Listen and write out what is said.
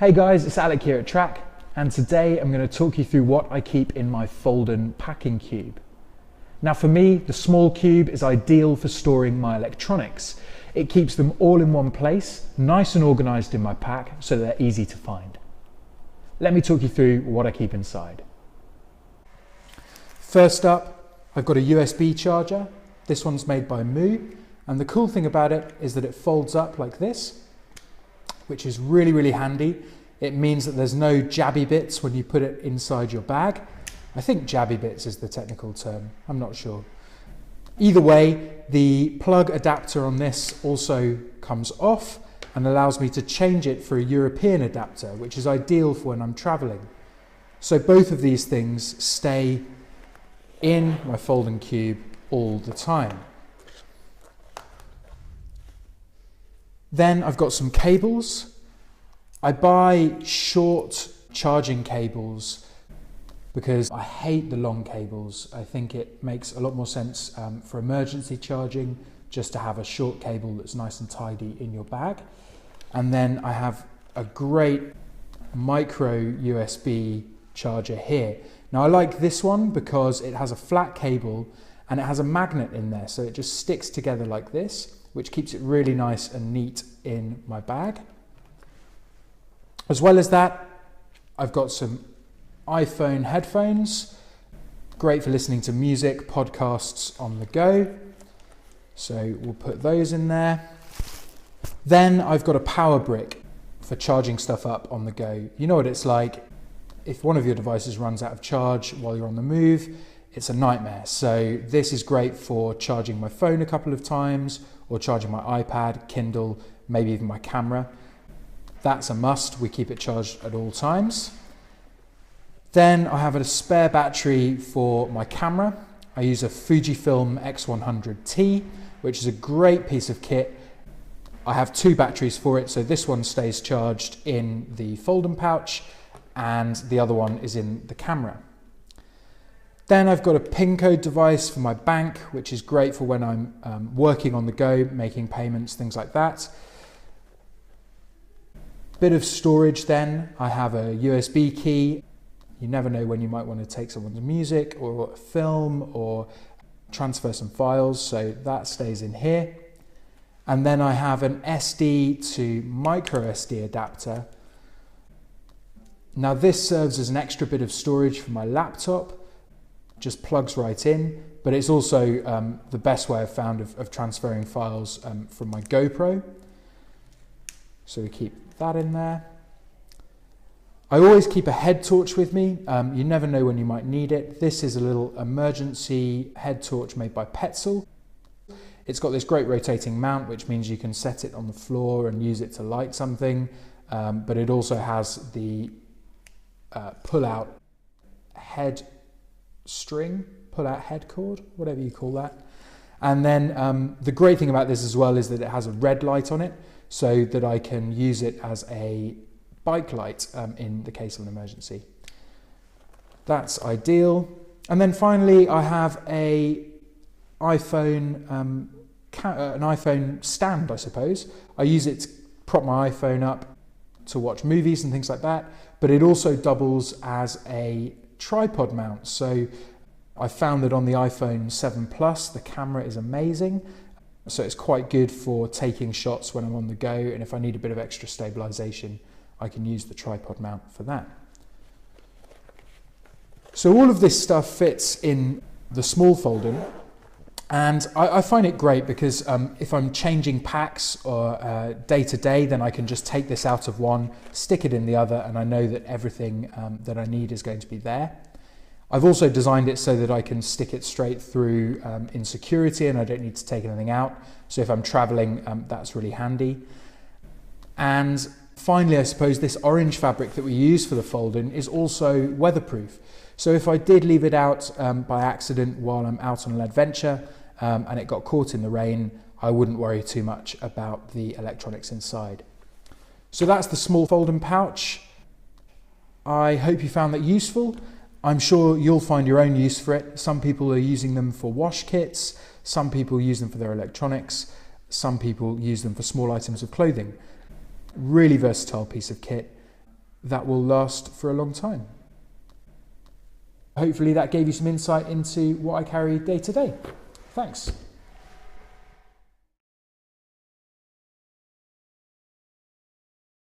Hey guys, it's Alec here at Trakke, and today I'm going to talk you through what I keep in my Foulden packing cube. Now for me, the small cube is ideal for storing my electronics. It keeps them all in one place, nice and organised in my pack so they're easy to find. Let me talk you through what I keep inside. First up, I've got a USB charger. This one's made by Moo, and the cool thing about it is that it folds up like this, which is really handy. It means that there's no jabby bits when you put it inside your bag. I think jabby bits is the technical term, I'm not sure. Either way, the plug adapter on this also comes off and allows me to change it for a European adapter, which is ideal for when I'm traveling. So both of these things stay in my Foulden cube all the time. Then I've got some cables. I buy short charging cables because I hate the long cables. I think it makes a lot more sense for emergency charging just to have a short cable that's nice and tidy in your bag. And then I have a great micro USB charger here. Now I like this one because it has a flat cable and it has a magnet in there, so it just sticks together like this, which keeps it really nice and neat in my bag. As well as that, I've got some iPhone headphones, great for listening to music, podcasts on the go. So we'll put those in there. Then I've got a power brick for charging stuff up on the go. You know what it's like. If one of your devices runs out of charge while you're on the move, it's a nightmare. So this is great for charging my phone a couple of times or charging my iPad, Kindle, maybe even my camera. That's a must. We keep it charged at all times. Then I have a spare battery for my camera. I use a Fujifilm X100T, which is a great piece of kit. I have two batteries for it, so this one stays charged in the Foulden pouch and the other one is in the camera. Then I've got a PIN code device for my bank, which is great for when I'm working on the go, making payments, things like that. Bit of storage then. I have a USB key. You never know when you might want to take someone's music or film or transfer some files, so that stays in here. And then I have an SD to micro SD adapter. Now this serves as an extra bit of storage for my laptop, just plugs right in, but it's also the best way I've found of transferring files from my GoPro. So we keep that in there. I always keep a head torch with me. You never know when you might need it. This is a little emergency head torch made by Petzl. It's got this great rotating mount, which means you can set it on the floor and use it to light something, but it also has the pull-out head string, pull-out head cord, whatever you call that. And then the great thing about this as well is that it has a red light on it, so that I can use it as a bike light in the case of an emergency. That's ideal. And then finally, I have an iPhone stand, I suppose. I use it to prop my iPhone up to watch movies and things like that, but it also doubles as a tripod mount. So I found that on the iPhone 7 Plus, the camera is amazing. So it's quite good for taking shots when I'm on the go, and if I need a bit of extra stabilization, I can use the tripod mount for that. So all of this stuff fits in the small Foulden, and I find it great because if I'm changing packs or day to day, then I can just take this out of one, stick it in the other, and I know that everything that I need is going to be there. I've also designed it so that I can stick it straight through in security and I don't need to take anything out. So if I'm traveling, that's really handy. And finally, I suppose this orange fabric that we use for the Foulden is also weatherproof. So if I did leave it out by accident while I'm out on an adventure and it got caught in the rain, I wouldn't worry too much about the electronics inside. So that's the small Foulden pouch. I hope you found that useful. I'm sure you'll find your own use for it. Some people are using them for wash kits, some people use them for their electronics, some people use them for small items of clothing. Really versatile piece of kit, that will last for a long time. Hopefully that gave you some insight into what I carry day to day. Thanks.